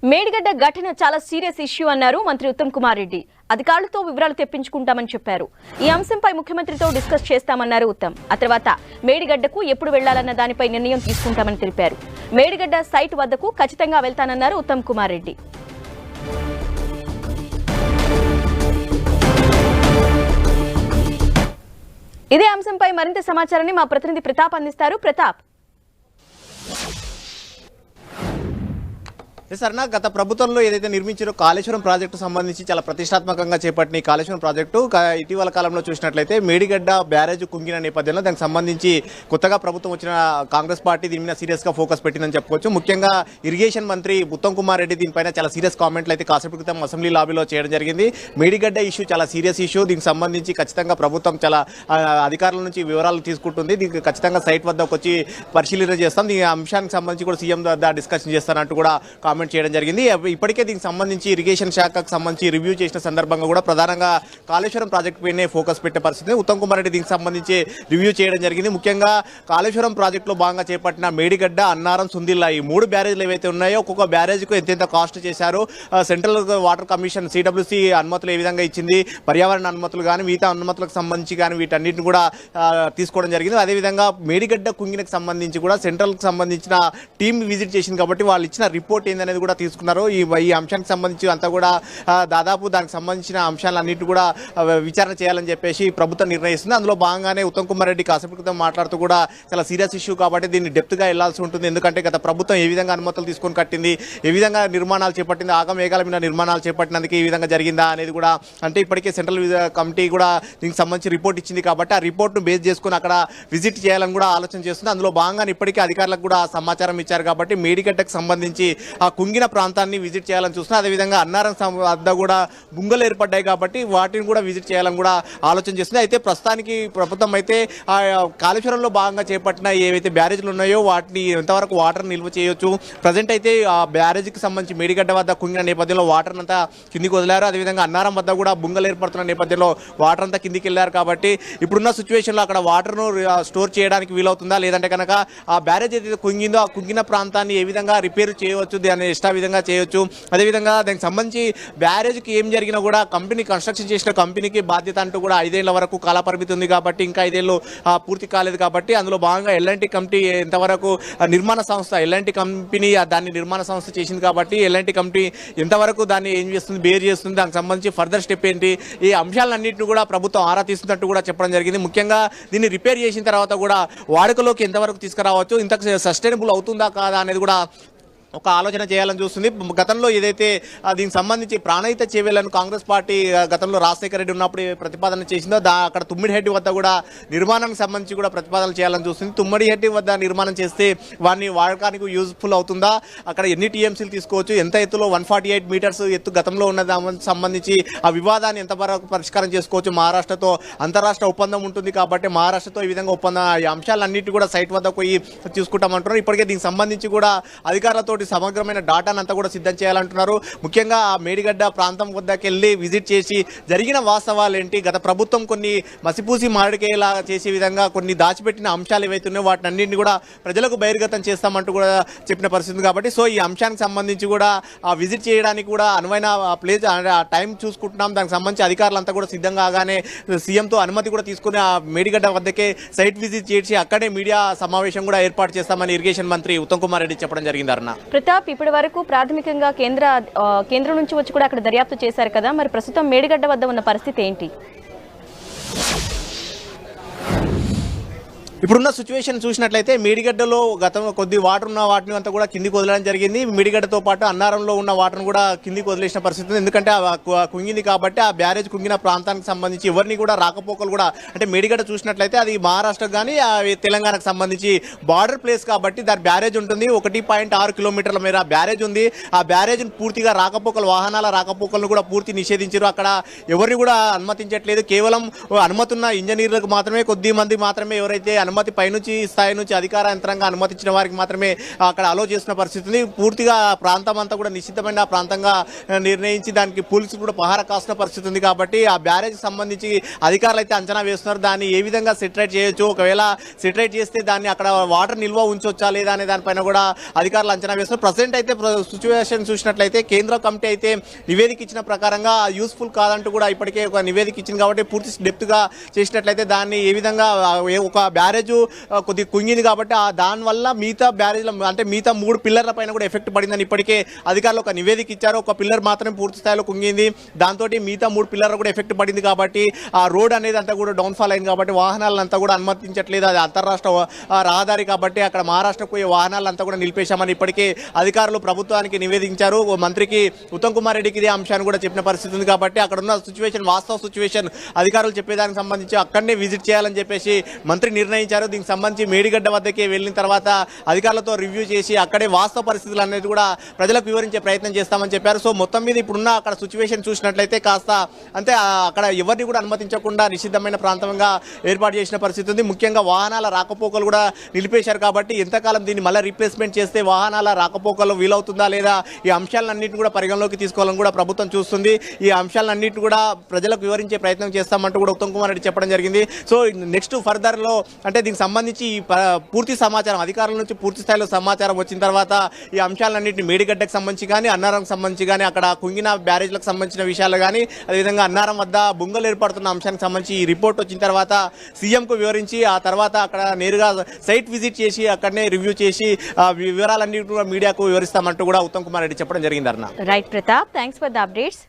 మేడిగడ్డ ఘటన చాలా serious issue అన్నారు మంత్రి ఉత్తమ్ కుమార్ రెడ్డి. అధికారులతో వివరాలు తెప్పించుకుంటామని చెప్పారు. ఈ అంశంపై ముఖ్యమంత్రితో డిస్కస్ చేస్తామన్నారు ఉత్తమ్. ఆ తర్వాత మేడిగడ్డకు ఎప్పుడు వెళ్లాలన్న దానిపై నిర్ణయం తీసుకుంటామని తెలిపారు. మేడిగడ్డ సైట్ వద్దకు ఖచ్చితంగా వెళ్తానన్నారు ఉత్తమ్ కుమార్ రెడ్డి. ఇదే అంశంపై మరింత సమాచారాన్ని మా ప్రతినిధి ప్రతాప్ అందిస్తారు. ప్రతాప్, సరేనా, గత ప్రభుత్వంలో ఏదైతే నిర్మించారో కాళేశ్వరం ప్రాజెక్టు సంబంధించి చాలా ప్రతిష్టాత్మకంగా చేపట్టిన ఈ కాళేశ్వరం ప్రాజెక్టు ఇటీవల కాలంలో చూసినట్లయితే మేడిగడ్డ బ్యారేజ్ కుంగిన నేపథ్యంలో దానికి సంబంధించి కొత్తగా ప్రభుత్వం వచ్చిన కాంగ్రెస్ పార్టీ దీని మీద సీరియస్గా ఫోకస్ పెట్టిందని చెప్పుకోవచ్చు. ముఖ్యంగా ఇరిగేషన్ మంత్రి ఉత్తమ్ కుమార్ రెడ్డి దీనిపైన చాలా సీరియస్ కామెంట్లు అయితే కాసేపు క్రితం అసెంబ్లీ లాబీలో చేయడం జరిగింది. మేడిగడ్డ ఇష్యూ చాలా సీరియస్ ఇష్యూ, దీనికి సంబంధించి ఖచ్చితంగా ప్రభుత్వం చాలా అధికారుల నుంచి వివరాలు తీసుకుంటుంది. దీనికి ఖచ్చితంగా సైట్ వద్దకు వచ్చి పరిశీలన చేస్తాం, ఈ అంశానికి సంబంధించి కూడా సీఎం వద్ద డిస్కషన్ చేస్తానంటూ కూడా కామెంట్ చేయడం జరిగింది. ఇప్పటికే దీనికి సంబంధించి ఇరిగేషన్ శాఖకు సంబంధించి రివ్యూ చేసిన సందర్భంగా కూడా ప్రధానంగా కాళేశ్వరం ప్రాజెక్టు పైనే ఫోకస్ పెట్టే పరిస్థితి. ఉత్తమ్ కుమార్ రెడ్డి దీనికి సంబంధించి రివ్యూ చేయడం జరిగింది. ముఖ్యంగా కాళేశ్వరం ప్రాజెక్టులో భాగంగా చేపట్టిన మేడిగడ్డ, అన్నారం, సుందిల్లా ఈ 3 బ్యారేజ్లు ఏవైతే ఉన్నాయో ఒక్కొక్క బ్యారేజ్కు ఎంతెంత కాస్ట్ చేశారు, సెంట్రల్ వాటర్ కమిషన్ సిడబ్ల్యూసీ అనుమతులు ఏ విధంగా ఇచ్చింది, పర్యావరణ అనుమతులు కానీ మిగతా అనుమతులకు సంబంధించి కానీ వీటన్నిటిని కూడా తీసుకోవడం జరిగింది. అదేవిధంగా మేడిగడ్డ కుంగినకు సంబంధించి కూడా సెంట్రల్కి సంబంధించిన టీం విజిట్ చేసింది కాబట్టి వాళ్ళు ఇచ్చిన రిపోర్ట్ ఏందనేది కూడా తీసుకున్నారు. ఈ అంశానికి సంబంధించి అంతా కూడా దాదాపు దానికి సంబంధించిన అంశాలన్నింటినీ కూడా విచారణ చేయాలని చెప్పేసి ప్రభుత్వం నిర్ణయిస్తుంది. అందులో భాగంగానే ఉత్తమ్ కుమార్ రెడ్డి కాసేపు క్రితం మాట్లాడుతూ కూడా చాలా సీరియస్ ఇష్యూ కాబట్టి దీన్ని డెప్త్గా వెళ్లాల్సి ఉంటుంది. ఎందుకంటే గత ప్రభుత్వం ఏ విధంగా అనుమతులు తీసుకొని కట్టింది, ఏ విధంగా నిర్మాణాలు చేపట్టింది, ఆగమేఘాల మీద నిర్మాణాలు చేపట్టినందుకు ఈ విధంగా జరిగిందా అనేది కూడా, అంటే ఇప్పటికే సెంట్రల్ కమిటీ కూడా దీనికి సంబంధించి రిపోర్ట్ ఇచ్చింది కాబట్టి ఆ రిపోర్ట్ను బేస్ చేసుకుని అక్కడ విజిట్ చేయాలని కూడా ఆలోచన చేస్తుంది. అందులో భాగంగానే ఇప్పటికే అధికారులకు కూడా సమాచారం ఇచ్చారు కాబట్టి మేడిగడ్డకు సంబంధించి ఆ కుంగిన ప్రాంతాన్ని విజిట్ చేయాలని చూస్తున్నారు. అదేవిధంగా అన్నారం వద్ద కూడా బుంగలు ఏర్పడ్డాయి కాబట్టి వాటిని కూడా విజిట్ చేయాలని కూడా ఆలోచన చేస్తుంది. అయితే ప్రస్తుతానికి ప్రభుత్వం అయితే కాళేశ్వరంలో భాగంగా చేపట్టిన ఏవైతే బ్యారేజ్లు ఉన్నాయో వాటిని ఎంతవరకు వాటర్ నిల్వ చేయొచ్చు, ప్రజెంట్ అయితే ఆ బ్యారేజ్కి సంబంధించి మేడిగడ్డ వద్ద కుంగిన నేపథ్యంలో వాటర్ అంతా కిందికి వదిలారు. అదేవిధంగా అన్నారం వద్ద కూడా బుంగలు ఏర్పడుతున్న నేపథ్యంలో వాటర్ అంతా కిందికి వెళ్ళారు కాబట్టి ఇప్పుడున్న సిచ్యువేషన్లో అక్కడ వాటర్ను స్టోర్ చేయడానికి వీలవుతుందా, లేదంటే కనుక ఆ బ్యారేజ్ ఏదైతే కుంగిందో ఆ కుంగిన ప్రాంతాన్ని ఏ విధంగా రిపేర్ చేయవచ్చు, దాన్ని ఎక్స్ట్రా విధంగా చేయొచ్చు. అదేవిధంగా దానికి సంబంధించి బ్యారేజ్కి ఏం జరిగినా కూడా కంపెనీ కన్స్ట్రక్షన్ చేసిన కంపెనీకి బాధ్యత అంటూ కూడా 5 ఏళ్ల వరకు కాలపరిమితి ఉంది కాబట్టి ఇంకా 5 ఏళ్ళు పూర్తి కాలేదు కాబట్టి అందులో భాగంగా ఎల్ఎన్టీ కంపెనీ ఎంతవరకు నిర్మాణ సంస్థ ఎల్ఎన్టీ కంపెనీ దాన్ని నిర్మాణ సంస్థ చేసింది కాబట్టి ఎల్ఎన్టీ కంపెనీ ఎంతవరకు దాన్ని ఏం చేస్తుంది, బేర్ చేస్తుంది, దానికి సంబంధించి ఫర్దర్ స్టెప్ ఏంటి, ఈ అంశాలన్నింటినీ కూడా ప్రభుత్వం ఆరా తీస్తున్నట్టు కూడా చెప్పడం జరిగింది. ముఖ్యంగా దీన్ని రిపేర్ చేసిన తర్వాత కూడా వాడుకలోకి ఎంతవరకు తీసుకురావచ్చు, ఇంత సస్టైనబుల్ అవుతుందా కాదా అనేది కూడా ఒక ఆలోచన చేయాలని చూస్తుంది. గతంలో ఏదైతే దీనికి సంబంధించి ప్రాణహిత చేవేళ్లను కాంగ్రెస్ పార్టీ గతంలో రాజశేఖర రెడ్డి ఉన్నప్పుడు ప్రతిపాదన చేసిందో అక్కడ తుమ్మిడిహెడ్డి వద్ద కూడా నిర్మాణానికి సంబంధించి కూడా ప్రతిపాదన చేయాలని చూస్తుంది. తుమ్మిడిహెడ్డి వద్ద నిర్మాణం చేస్తే వాడిని వాడకానికి యూజ్ఫుల్ అవుతుందా, అక్కడ ఎన్ని టీఎంసీలు తీసుకోవచ్చు, ఎంత ఎత్తులో 148 మీటర్స్ ఎత్తు గతంలో ఉన్న సంబంధించి ఆ వివాదాన్ని ఎంతవరకు పరిష్కారం చేసుకోవచ్చు, మహారాష్ట్రతో అంతరాష్ట్ర ఒప్పందం ఉంటుంది కాబట్టి మహారాష్ట్రతో ఈ విధంగా ఒప్పందం, ఈ అంశాలన్నింటినీ కూడా సైట్ వద్ద పోయి చూసుకుంటామంటున్నారు. ఇప్పటికే దీనికి సంబంధించి కూడా అధికారులతో సమగ్రమైన డాటాను అంతా కూడా సిద్ధం చేయాలంటున్నారు. ముఖ్యంగా ఆ మేడిగడ్డ ప్రాంతం వద్దకు వెళ్ళి విజిట్ చేసి జరిగిన వాస్తవాలు ఏంటి, గత ప్రభుత్వం కొన్ని మసిపూసి మామిడికాయలా చేసే విధంగా కొన్ని దాచిపెట్టిన అంశాలు ఏవైతే ఉన్నాయో వాటిని అన్నింటినీ కూడా ప్రజలకు బహిర్గతం చేస్తామంటూ కూడా చెప్పిన పరిస్థితి కాబట్టి సో ఈ అంశానికి సంబంధించి కూడా ఆ విజిట్ చేయడానికి కూడా అనువైన ప్లేస్ టైం చూసుకుంటున్నాం. దానికి సంబంధించి అధికారులంతా కూడా సిద్ధంగా కాగానే సీఎంతో అనుమతి కూడా తీసుకుని ఆ మేడిగడ్డ వద్దకే సైట్ విజిట్ చేసి అక్కడే మీడియా సమావేశం కూడా ఏర్పాటు చేస్తామని ఇరిగేషన్ మంత్రి ఉత్తమ్ కుమార్ రెడ్డి చెప్పడం జరిగింది. అన్న ప్రతాప్, ఇప్పటి వరకు ప్రాథమికంగా కేంద్రం నుంచి వచ్చి కూడా అక్కడ దర్యాప్తు చేశారు కదా, మరి ప్రస్తుతం మేడిగడ్డ వద్ద ఉన్న పరిస్థితి ఏంటి? ఇప్పుడున్న సిచ్యువేషన్ చూసినట్లయితే మేడిగడ్డలో గతంలో కొద్ది వాటర్ ఉన్న వాటిని అంతా కూడా కిందికి వదలడం జరిగింది. మేడిగడ్డతో పాటు అన్నారంలో ఉన్న వాటర్ను కూడా కిందికి వదిలేసిన పరిస్థితి ఉంది. ఎందుకంటే కుంగింది కాబట్టి ఆ బ్యారేజ్ కుంగిన ప్రాంతానికి సంబంధించి ఎవరిని కూడా రాకపోకలు కూడా, అంటే మేడిగడ్డ చూసినట్లయితే అది మహారాష్ట్రకు కానీ తెలంగాణకు సంబంధించి బార్డర్ ప్లేస్ కాబట్టి దాని బ్యారేజ్ ఉంటుంది. 1.6 కిలోమీటర్ల మేర బ్యారేజ్ ఉంది. ఆ బ్యారేజ్ను పూర్తిగా రాకపోకలు, వాహనాల రాకపోకలను కూడా పూర్తి నిషేధించారు. అక్కడ ఎవరిని కూడా అనుమతించట్లేదు. కేవలం అనుమతున్న ఇంజనీర్లకు మాత్రమే, కొద్ది మంది మాత్రమే ఎవరైతే అనుమతి పైనుంచి స్థాయి నుంచి అధికార యంత్రంగా అనుమతి ఇచ్చిన వారికి మాత్రమే అక్కడ అలో చేసిన పరిస్థితి ఉంది. పూర్తిగా ప్రాంతం అంతా కూడా నిశ్చితమైన ప్రాంతంగా నిర్ణయించి దానికి పోలీసులు కూడా పహారా కాసిన పరిస్థితి ఉంది. కాబట్టి ఆ బ్యారేజ్ సంబంధించి అధికారులు అయితే అంచనా వేస్తున్నారు. దాన్ని ఏ విధంగా సెటరైట్ చేయొచ్చు, ఒకవేళ సెటరైట్ చేస్తే దాన్ని అక్కడ వాటర్ నిల్వ ఉంచొచ్చా లేదా అనే దానిపైన కూడా అధికారులు అంచనా వేస్తున్నారు. ప్రజెంట్ అయితే సిచ్యువేషన్ చూసినట్లయితే కేంద్ర కమిటీ అయితే నివేదిక ఇచ్చిన ప్రకారంగా యూస్ఫుల్ కాదంటూ కూడా ఇప్పటికే ఒక నివేదిక ఇచ్చింది. కాబట్టి పూర్తి డెప్త్గా చేసినట్లయితే దాన్ని ఏ విధంగా ఒక బ్యారేజ్ కొద్దిగా కుంగింది కాబట్టి దానివల్ల మిగతా బ్యారేజ్ల అంటే మిగతా 3 పిల్లర్ల పైన కూడా ఎఫెక్ట్ పడిందని ఇప్పటికే అధికారులు ఒక నివేదిక ఇచ్చారు. ఒక పిల్లర్ మాత్రమే పూర్తి స్థాయిలో కుంగింది, దాంతో మిగతా 3 పిల్లర్లు కూడా ఎఫెక్ట్ పడింది. కాబట్టి ఆ రోడ్ అనేది అంతా కూడా డౌన్ఫాల్ అయింది. కాబట్టి వాహనాలంతా కూడా అనుమతించట్లేదు. అది అంతర్రాష్ట్ర రహదారి కాబట్టి అక్కడ మహారాష్ట్రకు పోయే వాహనాలంతా కూడా నిలిపేశామని ఇప్పటికే అధికారులు ప్రభుత్వానికి నివేదించారు. మంత్రికి ఉత్తమ్ కుమార్ రెడ్డికి ఇదే అంశాన్ని కూడా చెప్పిన పరిస్థితి ఉంది. కాబట్టి అక్కడ ఉన్న సిచ్యువేషన్ వాస్తవ సిచ్యువేషన్ అధికారులు చెప్పేదానికి సంబంధించి అక్కడనే విజిట్ చేయాలని చెప్పేసి మంత్రి నిర్ణయించారు. దీనికి సంబంధించి మేడిగడ్డ వద్దకే వెళ్ళిన తర్వాత అధికారులతో రివ్యూ చేసి అక్కడే వాస్తవ పరిస్థితులు అనేది కూడా ప్రజలకు వివరించే ప్రయత్నం చేస్తామని చెప్పారు. సో మొత్తం మీద ఇప్పుడున్న అక్కడ సిచ్యువేషన్ చూసినట్లయితే కాస్త అంటే అక్కడ ఎవరిని కూడా అనుమతించకుండా నిషిద్ధమైన ప్రాంతంగా ఏర్పాటు చేసిన పరిస్థితి ఉంది. ముఖ్యంగా వాహనాల రాకపోకలు కూడా నిలిపేశారు. కాబట్టి ఎంతకాలం దీన్ని మళ్ళీ రీప్లేస్మెంట్ చేస్తే వాహనాల రాకపోకలు వీలవుతుందా లేదా ఈ అంశాలన్నింటినీ కూడా పరిగణలోకి తీసుకోవాలని కూడా ప్రభుత్వం చూస్తుంది. ఈ అంశాలన్నింటినీ కూడా ప్రజలకు వివరించే ప్రయత్నం చేస్తామంటూ కూడా ఉత్తమ్ కుమార్ రెడ్డి చెప్పడం జరిగింది. సో నెక్స్ట్ ఫర్దర్లో అంటే దీనికి సంబంధించి పూర్తి సమాచారం అధికారుల నుంచి పూర్తి స్థాయిలో సమాచారం వచ్చిన తర్వాత ఈ అంశాలన్నింటినీ మేడిగడ్డకు సంబంధించి కానీ అన్నారంకి సంబంధించి కానీ అక్కడ కుంగిన బ్యారేజ్లకు సంబంధించిన విషయాలు కానీ అదేవిధంగా అన్నారం వద్ద బొంగలు ఏర్పడుతున్న అంశానికి సంబంధించి ఈ రిపోర్ట్ వచ్చిన తర్వాత సీఎంకు వివరించి ఆ తర్వాత అక్కడ నేరుగా సైట్ విజిట్ చేసి అక్కడనే రివ్యూ చేసి వివరాలన్నింటి కూడా మీడియాకు వివరిస్తామంటూ కూడా ఉత్తమ్ కుమార్ రెడ్డి చెప్పడం జరిగింది. అన్న right Pratap, thanks for the updates.